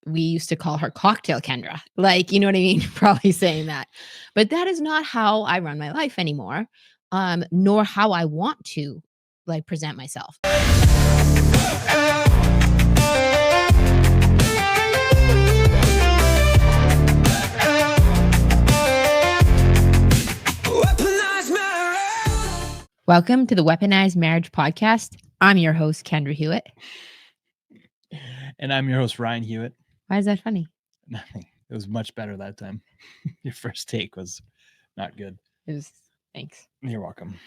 we used to call her Cocktail Kendra. Like, you know what I mean? Probably saying that. But that is not how I run my life anymore, nor how I want to like present myself. Welcome to the Weaponized Marriage Podcast. I'm your host, Kendra Hewitt. And I'm your host, Ryan Hewitt. Why is that funny? Nothing. It was much better that time. Your first take was not good. It was, thanks. You're welcome.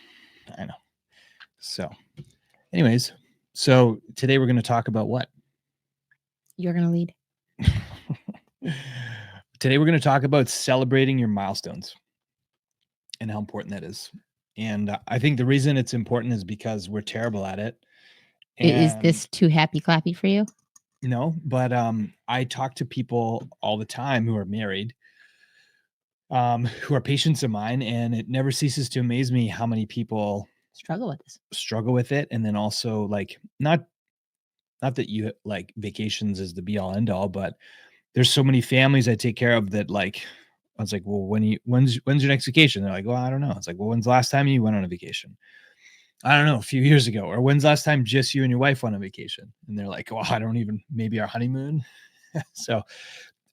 I know. So, anyways, so today we're going to talk about what? You're going to lead. Today we're going to talk about celebrating your milestones and how important that is. And I think the reason it's important is because we're terrible at it. Is this too happy clappy for you? No, but I talk to people all the time who are married, who are patients of mine, and it never ceases to amaze me how many people struggle with it. And then also like, not that you like vacations is the be all end all, but there's so many families I take care of that like, I was like, well, when's your next vacation? They're like, well, I don't know. It's like, well, when's the last time you went on a vacation? I don't know, a few years ago. Or when's the last time just you and your wife went on vacation? And they're like, well, I don't even, maybe our honeymoon. So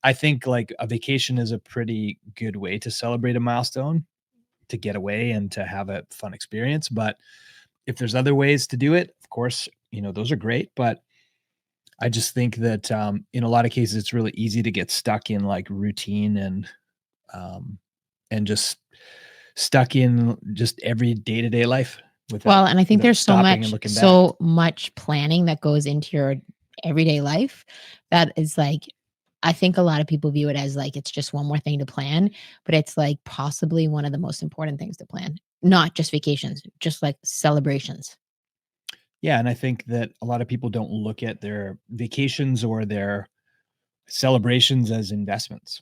I think like a vacation is a pretty good way to celebrate a milestone, to get away and to have a fun experience. But if there's other ways to do it, of course, you know, those are great. But I just think that in a lot of cases, it's really easy to get stuck in like routine and just stuck in just every day-to-day life. And I think there's so much planning that goes into your everyday life that is like, I think a lot of people view it as like, it's just one more thing to plan, but it's like possibly one of the most important things to plan, not just vacations, just like celebrations. Yeah. And I think that a lot of people don't look at their vacations or their celebrations as investments.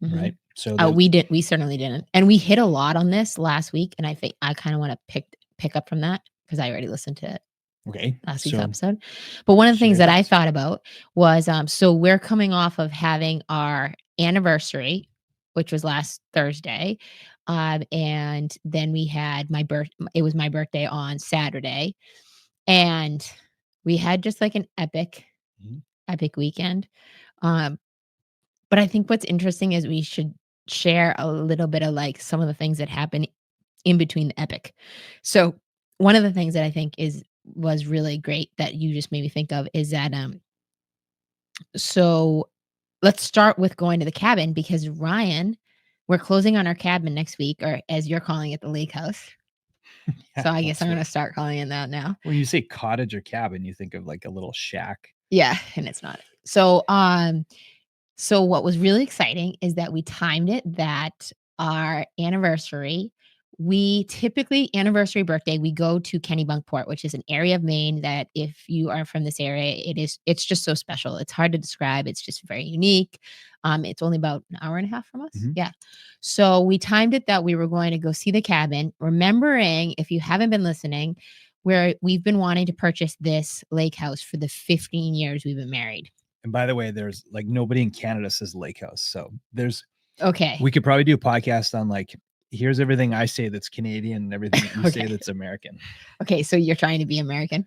Mm-hmm. Right. So we certainly didn't. And we hit a lot on this last week. And I think I kind of want to pick up from that because I already listened to it. Okay. Last week's episode. But one of the things that I thought about was, so we're coming off of having our anniversary, which was last Thursday. And then we had it was my birthday on Saturday. And we had just like an epic weekend. But I think what's interesting is we should share a little bit of like some of the things that happen in between the epic. So one of the things that I think was really great that you just made me think of is that, so let's start with going to the cabin because Ryan, we're closing on our cabin next week, or as you're calling it, the lake house. Yeah, so I guess I'm going to start calling it that now. When you say cottage or cabin, you think of like a little shack. Yeah. And it's not. So, so what was really exciting is that we timed it that our anniversary, we typically anniversary birthday, we go to Kennebunkport, which is an area of Maine that if you are from this area, it's just so special. It's hard to describe. It's just very unique. It's only about an hour and a half from us. Mm-hmm. Yeah. So we timed it that we were going to go see the cabin, remembering, if you haven't been listening, where we've been wanting to purchase this lake house for the 15 years we've been married. And by the way, there's like nobody in Canada says lake house. So okay. We could probably do a podcast on like, here's everything I say that's Canadian and everything that you say that's American. Okay. So you're trying to be American?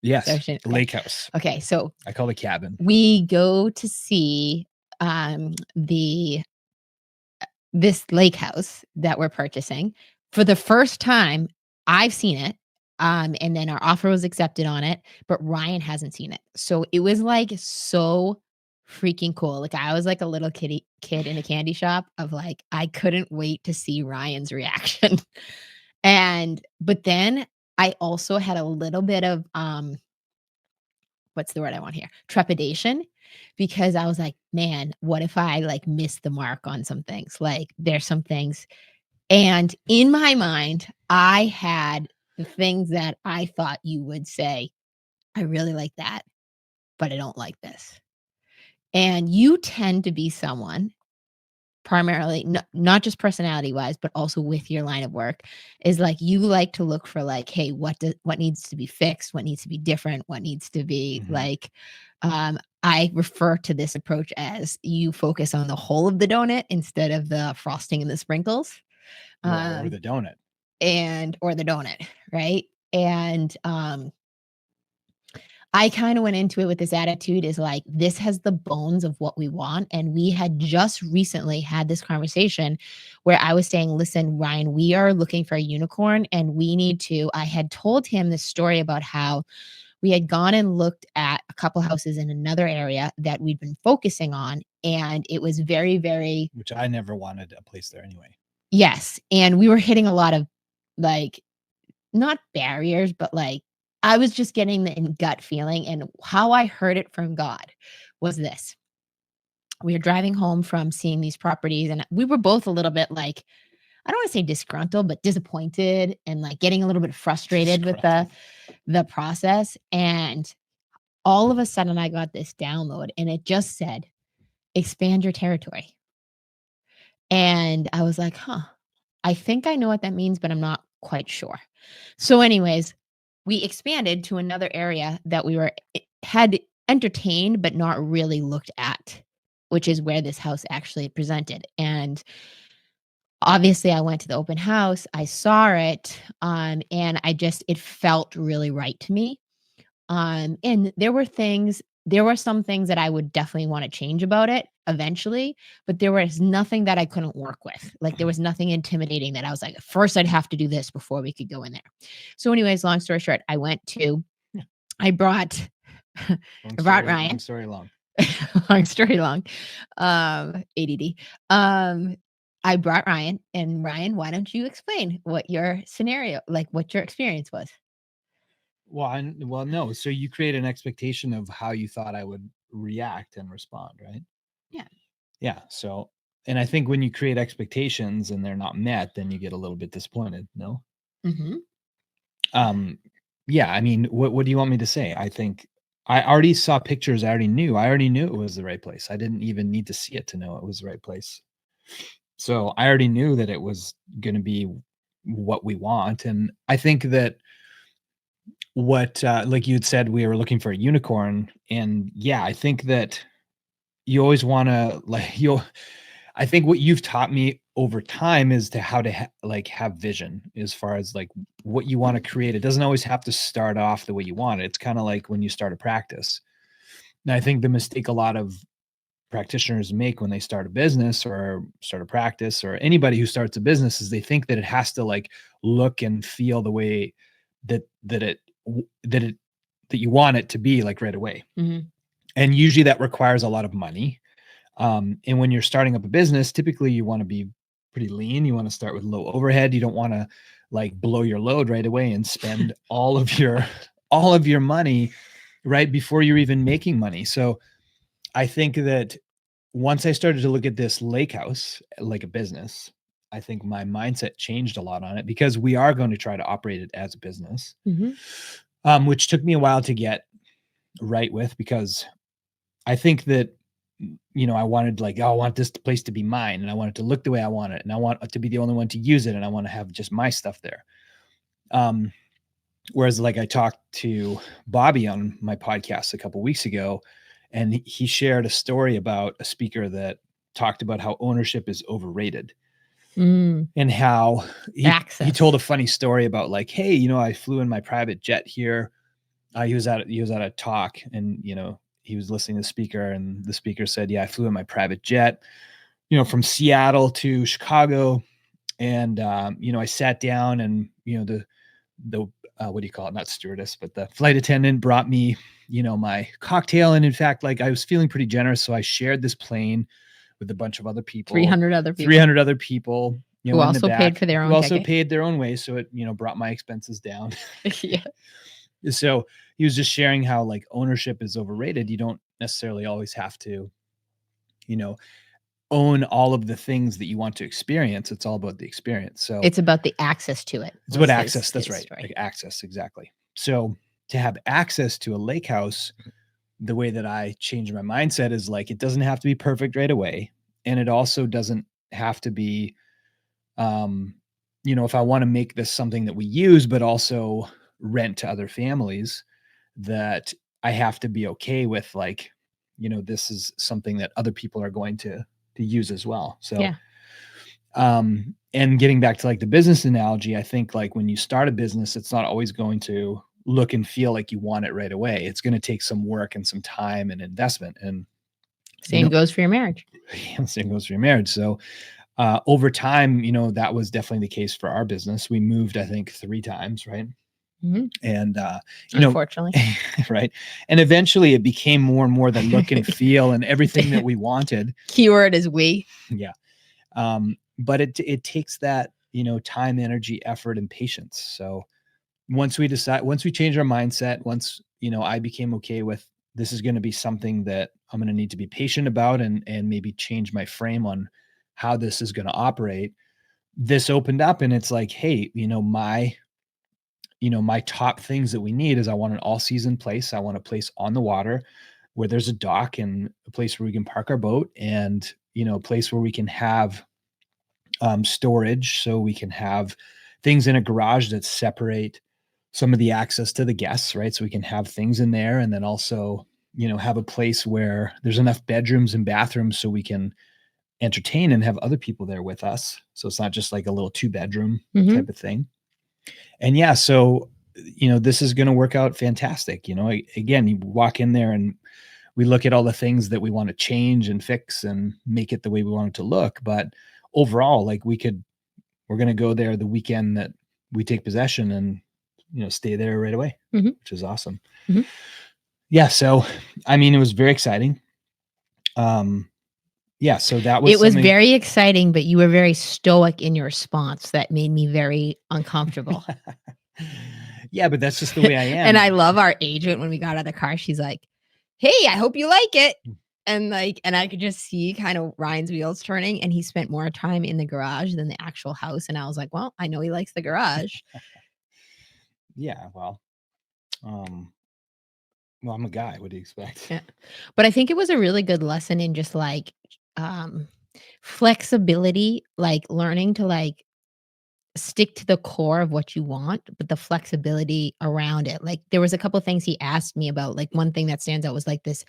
Yes. Okay. Lake house. Okay. So I call it cabin. We go to see this lake house that we're purchasing for the first time. I've seen it. And then our offer was accepted on it, but Ryan hasn't seen it. So it was like so freaking cool. Like I was like a little kid in a candy shop of like, I couldn't wait to see Ryan's reaction. But then I also had a little bit of, what's the word I want here? Trepidation, because I was like, man, what if I like miss the mark on some things? Like there's some things. And in my mind, I had the things that I thought you would say, I really like that, but I don't like this. And you tend to be someone primarily not just personality wise, but also with your line of work, is like you like to look for like, hey, what needs to be fixed, what needs to be different, what needs to be like. I refer to this approach as you focus on the whole of the donut instead of the frosting and the sprinkles, Or the donut. or the donut, right? And I kind of went into it with this attitude is like, this has the bones of what we want. And we had just recently had this conversation where I was saying, listen, Ryan, we are looking for a unicorn and we need to. I had told him this story about how we had gone and looked at a couple houses in another area that we'd been focusing on. And it was very, very. Which I never wanted a place there anyway. Yes. And we were hitting a lot of like, not barriers, but like, I was just getting the gut feeling, and how I heard it from God was this. We were driving home from seeing these properties, and we were both a little bit like, I don't want to say disgruntled, but disappointed and like getting a little bit frustrated with the process. And all of a sudden I got this download and it just said, expand your territory. And I was like, I think I know what that means, but I'm not quite sure. So anyways, we expanded to another area that we had entertained, but not really looked at, which is where this house actually presented. And obviously I went to the open house, I saw it, and it felt really right to me. And there were some things that I would definitely want to change about it eventually, but there was nothing that I couldn't work with. Like there was nothing intimidating that I was like, first I'd have to do this before we could go in there. So anyways, long story short, I brought Ryan. Long story long. Long story long. ADD. I brought Ryan, and Ryan, why don't you explain what your scenario, like what your experience was? Well, no. So you create an expectation of how you thought I would react and respond, right? Yeah. Yeah. So, and I think when you create expectations and they're not met, then you get a little bit disappointed. No. Yeah. I mean, what do you want me to say? I think I already saw pictures. I already knew it was the right place. I didn't even need to see it to know it was the right place. So I already knew that it was going to be what we want. And I think that like you had said, we were looking for a unicorn. And yeah, I think that you always want to I think what you've taught me over time is to how to have vision as far as like what you want to create. It doesn't always have to start off the way you want it. It's kind of like when you start a practice. And I think the mistake a lot of practitioners make when they start a business or start a practice, or anybody who starts a business, is they think that it has to like look and feel the way that you want it to be like right away. And usually that requires a lot of money. And when you're starting up a business, typically you want to be pretty lean. You want to start with low overhead. You don't want to like blow your load right away and spend all of your money right before you're even making money. So I think that once I started to look at this lake house like a business, I think my mindset changed a lot on it, because we are going to try to operate it as a business, which took me a while to get right with, because I think that, I wanted I want this place to be mine, and I want it to look the way I want it, and I want to be the only one to use it, and I want to have just my stuff there. Whereas like I talked to Bobby on my podcast a couple of weeks ago, and he shared a story about a speaker that talked about how ownership is overrated. And how he told a funny story about like, hey, I flew in my private jet here. He was at a talk, and he was listening to the speaker, and the speaker said, yeah, I flew in my private jet, from Seattle to Chicago. And, I sat down, and, the what do you call it? Not stewardess, but the flight attendant brought me, my cocktail. And in fact, like I was feeling pretty generous. So I shared this plane with a bunch of other people, 300 other people who also paid for their own also paid their own way. So it, brought my expenses down. Yeah. So he was just sharing how like ownership is overrated. You don't necessarily always have to, own all of the things that you want to experience. It's all about the experience. So it's about the access to it. It's about access. That's right. Like access. Exactly. So to have access to a lake house, the way that I changed my mindset is like, it doesn't have to be perfect right away. And it also doesn't have to be, if I want to make this something that we use, but also rent to other families, that I have to be okay with, like, this is something that other people are going to use as well. So, Yeah. And getting back to like the business analogy, I think like when you start a business, it's not always going to look and feel like you want it right away. It's going to take some work and some time and investment. And Same goes for your marriage. Same goes for your marriage. So over time, that was definitely the case for our business. We moved, I think, 3 times, right? Mm-hmm. And unfortunately, right. And eventually it became more and more the look and feel and everything that we wanted. Keyword is we. Yeah. But it takes that, time, energy, effort, and patience. So once we change our mindset, once, I became okay with, this is going to be something that I'm going to need to be patient about and maybe change my frame on how this is going to operate. This opened up and it's like, hey, my top things that we need is I want an all season place. I want a place on the water where there's a dock and a place where we can park our boat, and, a place where we can have storage, so we can have things in a garage that separate some of the access to the guests, right? So we can have things in there, and then also, have a place where there's enough bedrooms and bathrooms so we can entertain and have other people there with us. So it's not just like a little 2-bedroom type of thing. And yeah, so, this is going to work out fantastic. Again, you walk in there and we look at all the things that we want to change and fix and make it the way we want it to look. But overall, like we're going to go there the weekend that we take possession and, stay there right away, which is awesome. Yeah. So, I mean, it was very exciting. Yeah. So it was very exciting, but you were very stoic in your response. That made me very uncomfortable. Yeah, but that's just the way I am. And I love our agent. When we got out of the car, she's like, hey, I hope you like it. And I could just see kind of Ryan's wheels turning, and he spent more time in the garage than the actual house. And I was like, well, I know he likes the garage. Yeah. Well, I'm a guy. What do you expect? Yeah. But I think it was a really good lesson in just like flexibility, like learning to like stick to the core of what you want, but the flexibility around it. Like there was a couple of things he asked me about. Like one thing that stands out was like this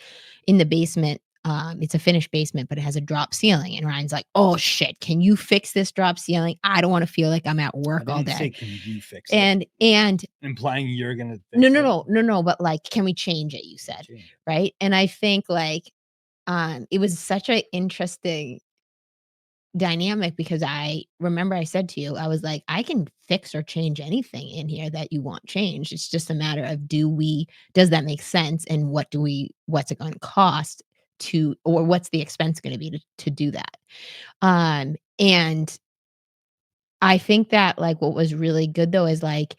in the basement. It's a finished basement, but it has a drop ceiling. And Ryan's like, "Oh shit, can you fix this drop ceiling? I don't want to feel like I'm at work all day." Say, can you fix it? And implying you're gonna fix no. But like, can we change it? You said, right? And I think like, it was such an interesting dynamic, because I remember I said to you, I was like, I can fix or change anything in here that you want changed. It's just a matter of does that make sense? And what's it going to cost or what's the expense going to be to do that? And I think that like what was really good though is like,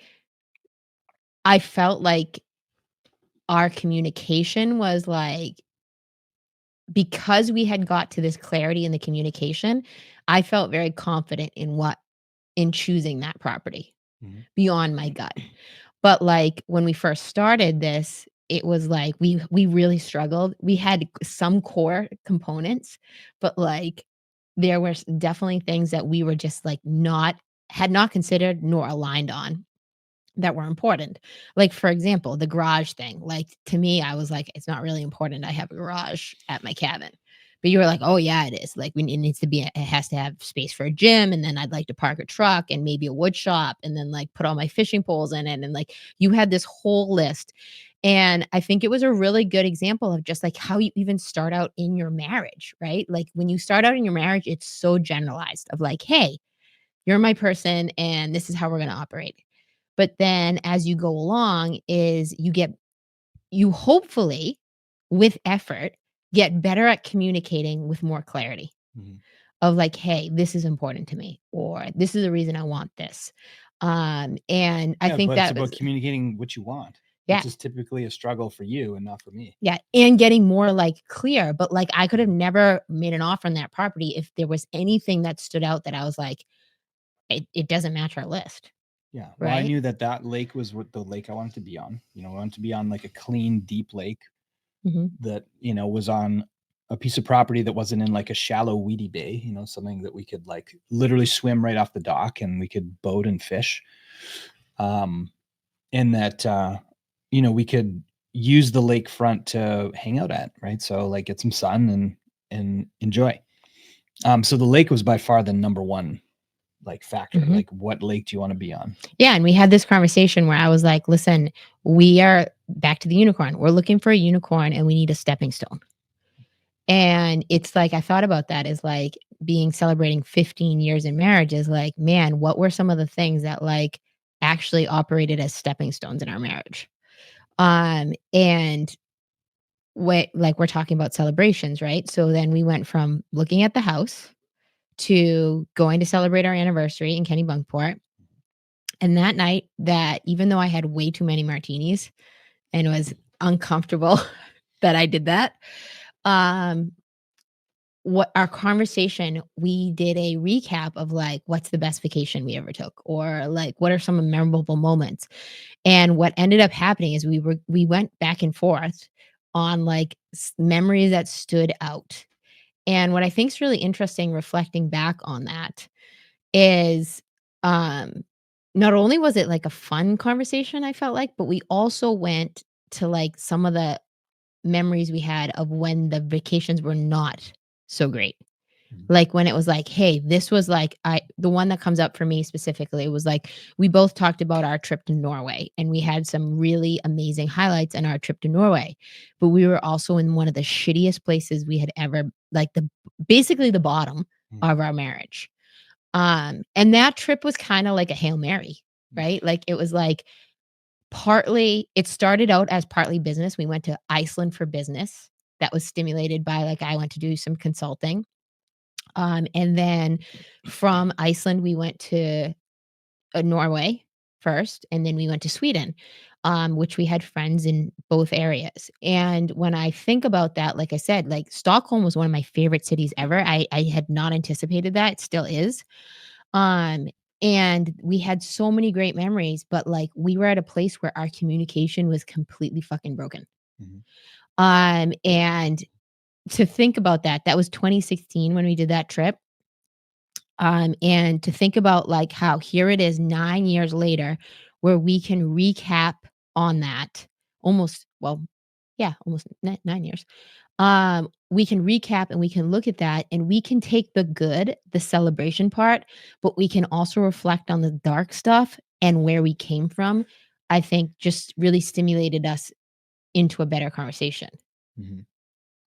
I felt like our communication was like, because we had got to this clarity in the communication, I felt very confident in choosing that property beyond my gut. But like when we first started this, it was like we really struggled. We had some core components, but like there were definitely things that we were just like had not considered nor aligned on that were important. Like, for example, the garage thing. Like, to me, I was like, it's not really important I have a garage at my cabin. But you were like, oh, yeah, it is. Like, it has to have space for a gym. And then I'd like to park a truck and maybe a wood shop and then like put all my fishing poles in it. And like, you had this whole list. And I think it was a really good example of just like how you even start out in your marriage, right? Like, when you start out in your marriage, it's so generalized of like, hey, you're my person and this is how we're going to operate. But then as you go along is you hopefully with effort get better at communicating with more clarity of like, hey, this is important to me, or this is the reason I want this. And I think but that it's about communicating what you want. Yeah. Which is typically a struggle for you and not for me. Yeah. And getting more like clear. But like I could have never made an offer on that property if there was anything that stood out that I was like, it doesn't match our list. Yeah. Well, right? I knew that lake was what the lake I wanted to be on. I wanted to be on like a clean, deep lake that, was on a piece of property that wasn't in like a shallow weedy bay, something that we could like literally swim right off the dock and we could boat and fish. And that, we could use the lakefront to hang out at, right? So like get some sun and enjoy. So the lake was by far the number one like factor. Mhm. Like, what lake do you want to be on? Yeah, and we had this conversation where I was like, listen, we are back to the unicorn. We're looking for a unicorn and we need a stepping stone. And it's like I thought about that as like being celebrating 15 years in marriage is like, man, what were some of the things that like actually operated as stepping stones in our marriage? And what like we're talking about celebrations, right? So then we went from looking at the house to going to celebrate our anniversary in Kennebunkport. And that night, that even though I had way too many martinis and was uncomfortable that I did that, what our conversation, we did a recap of like, what's the best vacation we ever took, or like, what are some memorable moments? And what ended up happening is we went back and forth on like memories that stood out. And what I think is really interesting reflecting back on that is um not only was it like a fun conversation, I felt like, but we also went to like some of the memories we had of when the vacations were not so great. Like when it was like, hey, this was like the one that comes up for me specifically was like we both talked about our trip to Norway and we had some really amazing highlights in our trip to Norway. But we were also in one of the shittiest places we had ever like basically the bottom of our marriage. And that trip was kind of like a Hail Mary, right? Like it was like partly it started out as partly business. We went to Iceland for business. That was stimulated by like I went to do some consulting. And then from Iceland, we went to Norway first, and then we went to Sweden, which we had friends in both areas. And when I think about that, like I said, like Stockholm was one of my favorite cities ever. I had not anticipated that. It still is. Um, and we had so many great memories, but like we were at a place where our communication was completely fucking broken. And to think about that, that was 2016 when we did that trip. And to think about like how here it is 9 years later where we can recap on that almost, well, yeah, almost 9 years. We can recap and we can look at that and we can take the good, the celebration part, but we can also reflect on the dark stuff and where we came from. I think just really stimulated us into a better conversation.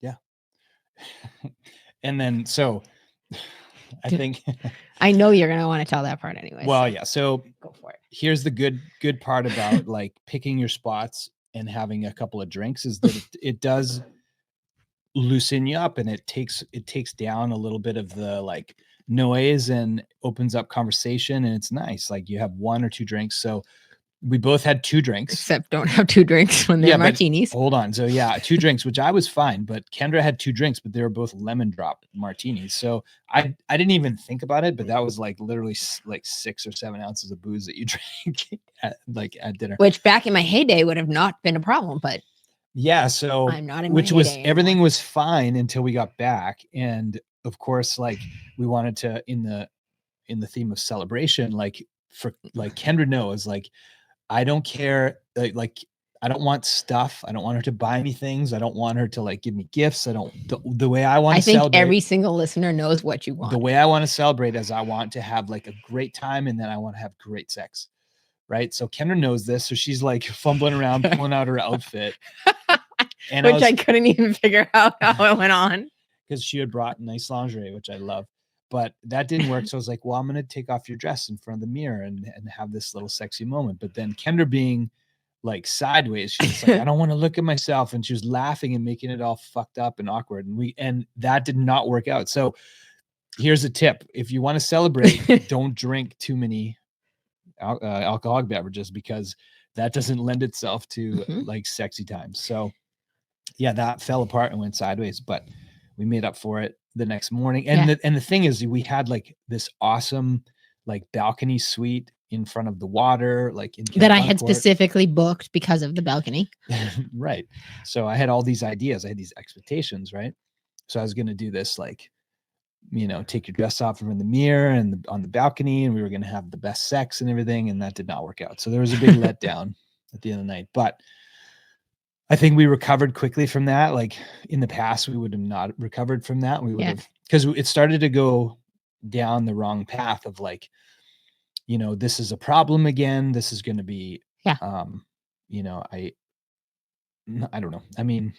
Yeah. And then, so I think I know you're going to want to tell that part anyway. Well, yeah. So go for it. Here's the good part about like picking your spots and having a couple of drinks is that it does loosen you up and it takes down a little bit of the like noise and opens up conversation, and it's nice. Like you have one or two drinks. So we both had 2 drinks. Except don't have 2 drinks when they're martinis. Hold on. So yeah, 2 drinks, which I was fine, but Kendra had 2 drinks, but they were both lemon drop martinis. So I didn't even think about it, but that was like literally like 6 or 7 ounces of booze that you drank at dinner. Which back in my heyday would have not been a problem, but yeah, so I'm not in which my was heyday everything anymore. was fine until we got back. And of course, like we wanted to in the theme of celebration, like for like Kendra knows, like I don't care. Like I don't want stuff. I don't want her to buy me things. I don't want her to like give me gifts. I don't the way I want to celebrate. I think every single listener knows what you want. The way I want to celebrate is I want to have like a great time, and then I want to have great sex. Right. So Kendra knows this. So she's like fumbling around, pulling out her outfit. And which I couldn't even figure out how it went on. Because she had brought nice lingerie, which I love. But that didn't work. So I was like, well, I'm going to take off your dress in front of the mirror and have this little sexy moment. But then Kendra being like sideways, she was like, I don't want to look at myself. And she was laughing and making it all fucked up and awkward. And that did not work out. So here's a tip. If you want to celebrate, don't drink too many alcoholic beverages, because that doesn't lend itself to like sexy times. So yeah, that fell apart and went sideways, but we made up for it the next morning. And the thing is, we had like this awesome like balcony suite in front of the water, like in that I had specifically booked because of the balcony. Right. So I had all these ideas. I had these expectations, right? So I was going to do this, like, take your dress off in the mirror and on the balcony, and we were going to have the best sex and everything. And that did not work out. So there was a big letdown at the end of the night, but I think we recovered quickly from that. Like in the past, we would have not recovered from that. We would have, because it started to go down the wrong path of like, this is a problem again. This is going to be, I don't know. I mean,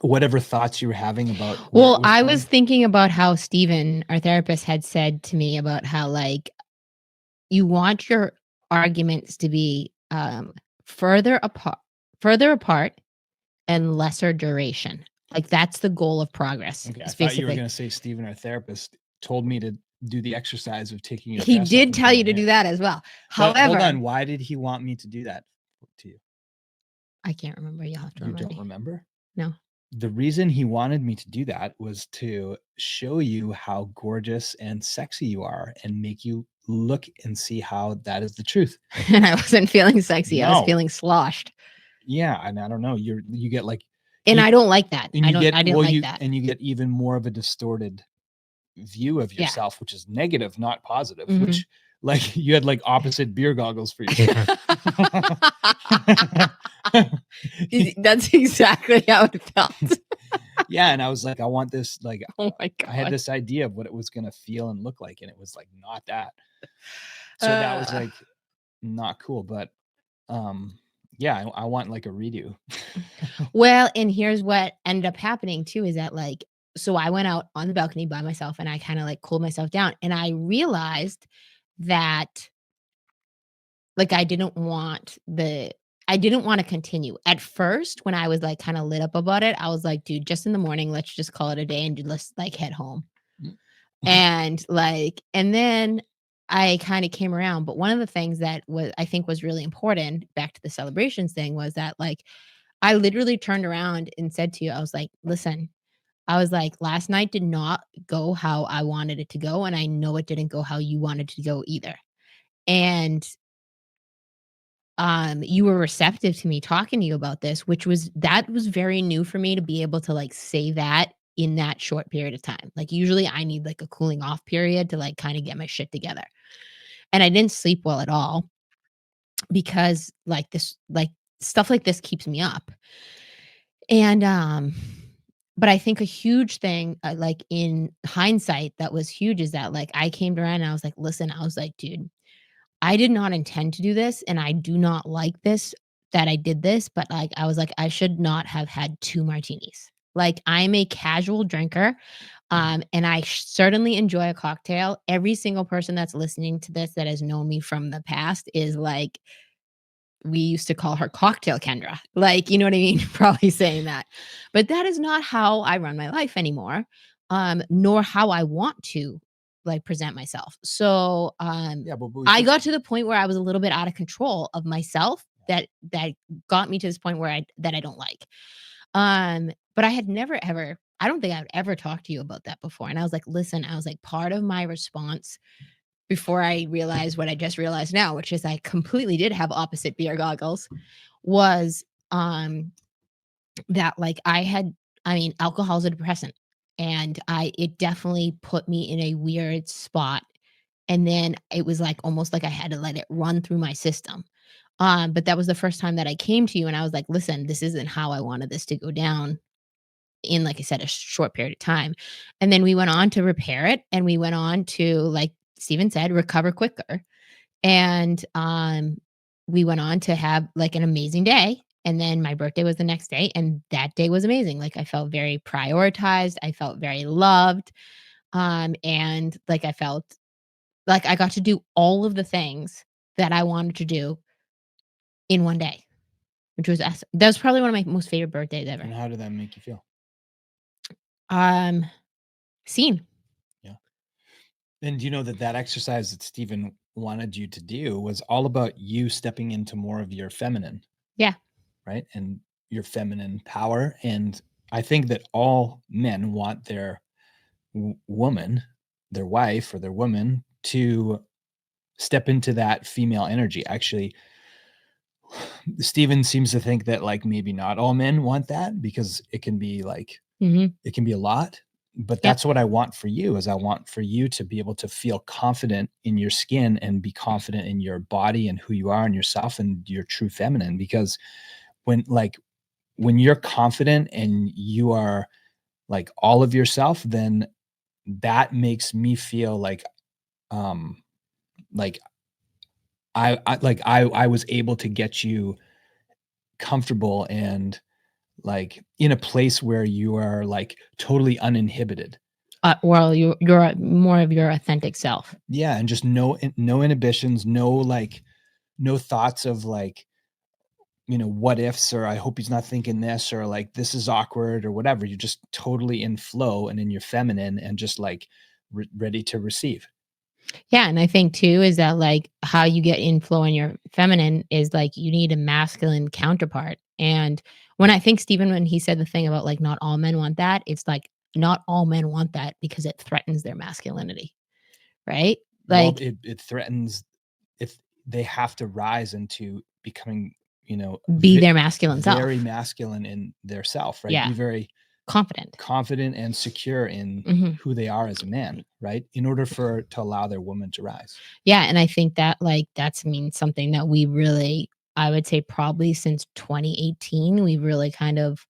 whatever thoughts you were having about. Well, I was thinking about how Steven, our therapist, had said to me about how like you want your arguments to be further apart and lesser duration. Like that's the goal of progress. Okay, I thought you were going to say Steven, our therapist, told me to do the exercise of taking your. He did tell you to do that as well. However, hold on, why did he want me to do that to you? I can't remember. You'll have to remember. You don't remember? No. The reason he wanted me to do that was to show you how gorgeous and sexy you are and make you look and see how that is the truth. And I wasn't feeling sexy. No. I was feeling sloshed. Yeah. And I don't know. You get like. And I don't like that. I didn't like that. And you get even more of a distorted view of yourself, which is negative, not positive, which like you had like opposite beer goggles for you. That's exactly how it felt. Yeah. And I was like, I want this, like, oh my God. I had this idea of what it was going to feel and look like. And it was like, not that. So that was like not cool. But yeah, I want like a redo. Well, and here's what ended up happening too, is that like, so I went out on the balcony by myself and I kind of like cooled myself down, and I realized that like I didn't want to continue. At first, when I was like kind of lit up about it, I was like, dude, just in the morning, let's just call it a day and let's like head home. And then I kind of came around. But one of the things that I think was really important, back to the celebrations thing, was that like I literally turned around and said to you, I was like, listen, I was like, last night did not go how I wanted it to go. And I know it didn't go how you wanted it to go either. And you were receptive to me talking to you about this, that was very new for me to be able to like say that in that short period of time. Like usually I need like a cooling off period to like kind of get my shit together. And I didn't sleep well at all because like this, like stuff like this keeps me up. And, but I think a huge thing, like in hindsight, that was huge is that like I came around and I was like, listen, I was like, dude, I did not intend to do this. And I do not like this, that I did this, but like, I was like, I should not have had 2 martinis. Like I'm a casual drinker. And I certainly enjoy a cocktail. Every single person that's listening to this that has known me from the past is like, we used to call her Cocktail Kendra. Like, you know what I mean? Probably saying that. But that is not how I run my life anymore, nor how I want to like present myself. So I got to the point where I was a little bit out of control of myself that got me to this point where I don't like. But I had never ever, I don't think I would ever talk to you about that before. And I was like, listen, I was like, part of my response before I realized what I just realized now, which is I completely did have opposite beer goggles, was that like alcohol's a depressant, and it definitely put me in a weird spot. And then it was like almost like I had to let it run through my system. But that was the first time that I came to you and I was like, listen, this isn't how I wanted this to go down in, like I said, a short period of time. And then we went on to repair it, and we went on to, like Steven said, recover quicker. And we went on to have like an amazing day. And then my birthday was the next day, and that day was amazing. Like I felt very prioritized. I felt very loved. And like I felt like I got to do all of the things that I wanted to do in one day, which was awesome. That was probably one of my most favorite birthdays ever. And how did that make you feel? Seen. Yeah. And you know that exercise that Steven wanted you to do was all about you stepping into more of your feminine. Yeah. Right. And your feminine power. And I think that all men want their woman, their wife or their woman, to step into that female energy. Actually, Steven seems to think that like maybe not all men want that, because it can be like It can be a lot, but Yep. that's what I want for you, is I want for you to be able to feel confident in your skin and be confident in your body and who you are and yourself and your true feminine. Because when you're confident and you are like all of yourself, then that makes me feel um like I was able to get you comfortable and like in a place where you are like totally uninhibited. Well, you're more of your authentic self. Yeah, and just no inhibitions, no thoughts of like, what ifs, or I hope he's not thinking this, or like this is awkward or whatever. You're just totally in flow and in your feminine and just like ready to receive. Yeah, and I think too is that like how you get in flow in your feminine is like you need a masculine counterpart. And when I think Stephen, when he said the thing about like not all men want that, it's like not all men want that because it threatens their masculinity, right? Well, Like it threatens if they have to rise into becoming, be their masculine very self. masculine in their self, right? Yeah, Be very confident. confident and secure in Mhm. who they are as a man, right? In order to allow their woman to rise. Yeah, and I think that like that's means something that we really, I would say probably since 2018 we've really kind of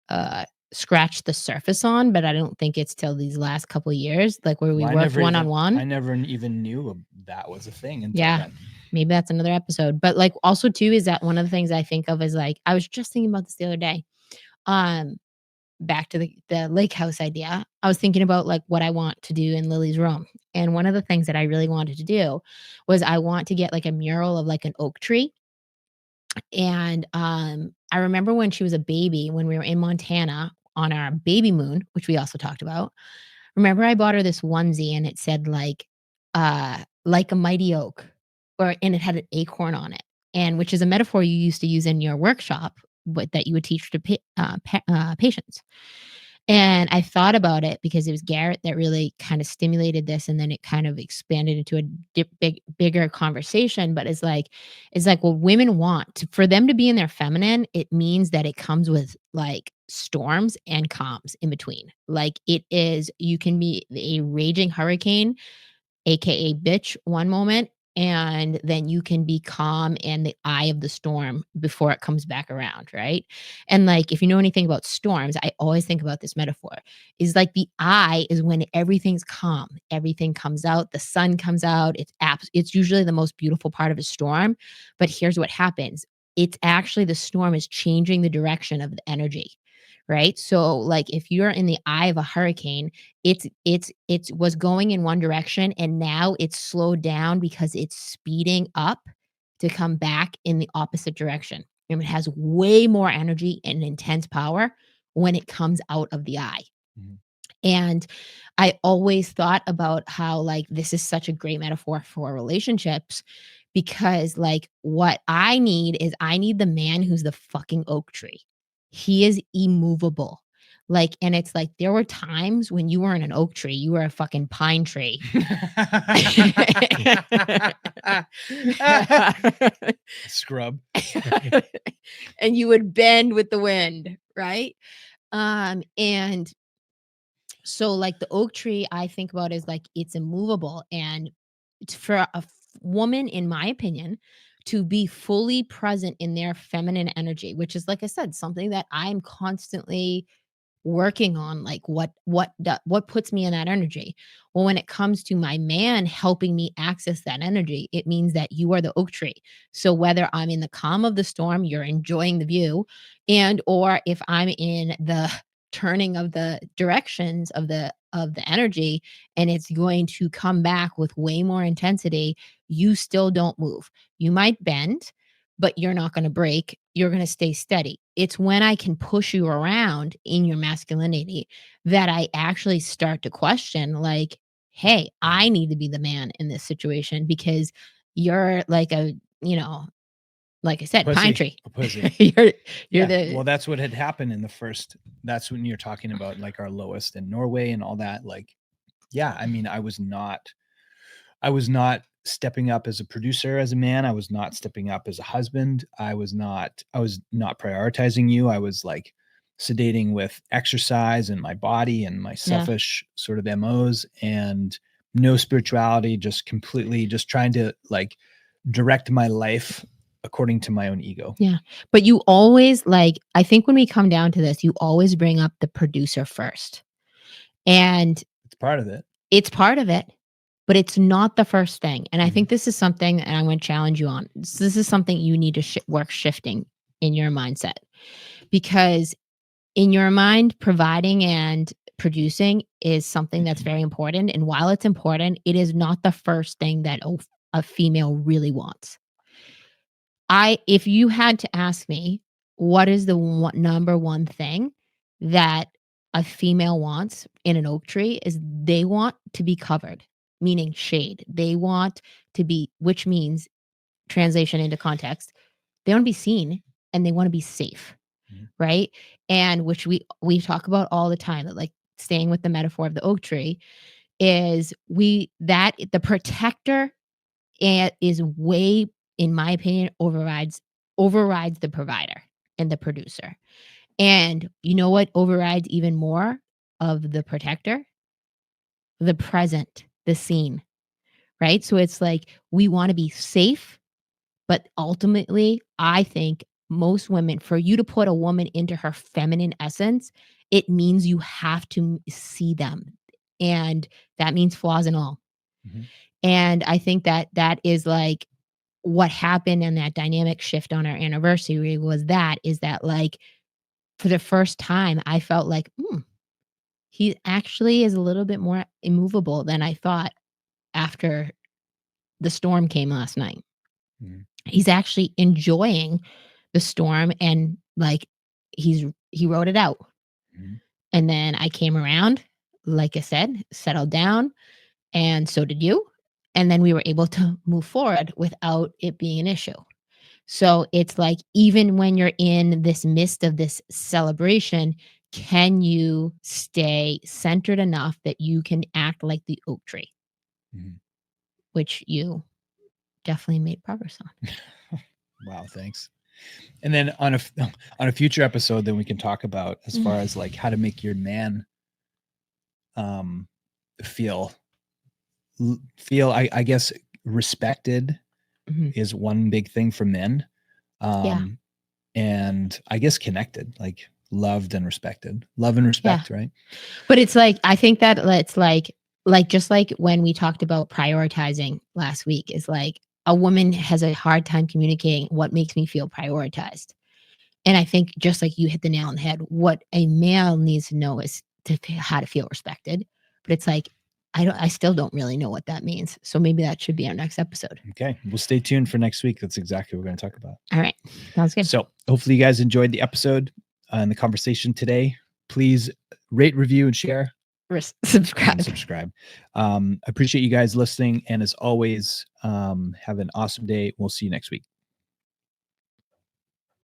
uh scratched the surface on, but I don't think it's till these last couple years like where we Well, worked one on I one. never even knew that was a thing until Yeah. then. Maybe that's another episode. But like also too is that one of the things I think of is like I was just thinking about this the other day. Um Back to the lake house idea. I was thinking about like what I want to do in Lily's room. And one of the things that I really wanted to do was I want to get like a mural of like an oak tree. And I remember when she was a baby, when we were in Montana on our baby moon, which we also talked about. Remember I bought her this onesie and it said like a mighty oak, or and it had an acorn on it. And which is a metaphor you used to use in your workshop, but that you would teach to patients. And I thought about it because it was Garrett that really kind of stimulated this, and then it kind of expanded into a bigger conversation. But it's like, well, women want for them to be in their feminine. It means that it comes with like storms and calms in between. Like it is, you can be a raging hurricane, AKA bitch, one moment, and then you can be calm in the eye of the storm before it comes back around, right? And like, if you know anything about storms, I always think about this metaphor is like the eye is when everything's calm, everything comes out, the sun comes out. It's usually the most beautiful part of a storm. But here's what happens. It's actually the storm is changing the direction of the energy. Right. So like if you're in the eye of a hurricane, it's was going in one direction and now it's slowed down because it's speeding up to come back in the opposite direction. And it has way more energy and intense power when it comes out of the eye. Mhm. And I always thought about how like this is such a great metaphor for relationships because like what I need the man who's the fucking oak tree. He is immovable. Like, and it's like there were times when you weren't an oak tree, you were a fucking pine tree. Scrub. And you would bend with the wind, right? And so like the oak tree I think about is like it's immovable, and for woman, in my opinion, to be fully present in their feminine energy, which is like I said, something that I'm constantly working on, like what puts me in that energy. Well, when it comes to my man helping me access that energy, it means that you are the oak tree. So whether I'm in the calm of the storm, you're enjoying the view, and or if I'm in the turning of the directions of the energy and it's going to come back with way more intensity, you still don't move. You might bend, but you're not going to break. You're going to stay steady. It's when I can push you around in your masculinity that I actually start to question, like, hey, I need to be the man in this situation because you're like like I said, pine Pussy. tree. A pussy. you're Yeah. Well, the that's what had happened in the first. That's when you're talking about like our lowest in Norway and all that. Like, yeah, I mean, I was not stepping up as a producer, as a man. I was not stepping up as a husband. I was not prioritizing you. I was like, sedating with exercise and my body and my Yeah. selfish sort of MOs, and no spirituality, just completely just trying to like direct my life according to my own ego. Yeah. But you always like, I think when we come down to this, you always bring up the producer first. And It's part of it. it's part of it, but it's not the first thing. And I Mhm. think this is something, and I'm going to challenge you on. This is something you need to work shifting in your mindset, because in your mind, providing and producing is something that's very important. And while it's important, it is not the first thing that a female really wants. If you had to ask me, what is the number one thing that a female wants in an oak tree, is they want to be covered, meaning shade. They want to be, which means, translation into context, they want to be seen and they want to be safe. Mhm. Right. And which we talk about all the time, that like, staying with the metaphor of the oak tree, is that the protector is way, in my opinion, overrides the provider and the producer. And you know what overrides even more of the protector? The present, the scene, right? So it's like, we want to be safe, but ultimately, I think most women, for you to put a woman into her feminine essence, it means you have to see them. And that means flaws and all. Mhm. And I think that is like what happened in that dynamic shift on our anniversary, is that like, for the first time, I felt like, he actually is a little bit more immovable than I thought after the storm came last night. Mhm. He's actually enjoying the storm, and like, he wrote it out. Mhm. And then I came around, like I said, settled down, and so did you. And then we were able to move forward without it being an issue. So it's like, even when you're in this midst of this celebration, can you stay centered enough that you can act like the oak tree, Mhm. which you definitely made progress on. Wow, thanks. And then on on a future episode, then we can talk about as far as like how to make your man um feel I guess respected Mhm. is one big thing for men. Yeah. And I guess connected, like loved and respected. Love and Yeah. respect, right? But it's like, I think that it's like just like when we talked about prioritizing last week, is like, a woman has a hard time communicating what makes me feel prioritized. And I think, just like you hit the nail on the head, what a male needs to know is how to feel respected. But it's like, I still don't really know what that means. So maybe that should be our next episode. Okay. Well, stay tuned for next week. That's exactly what we're going to talk about. All right. Sounds good. So hopefully you guys enjoyed the episode and the conversation today. Please rate, review, and share. Subscribe. And subscribe. I appreciate you guys listening. And as always, have an awesome day. We'll see you next week.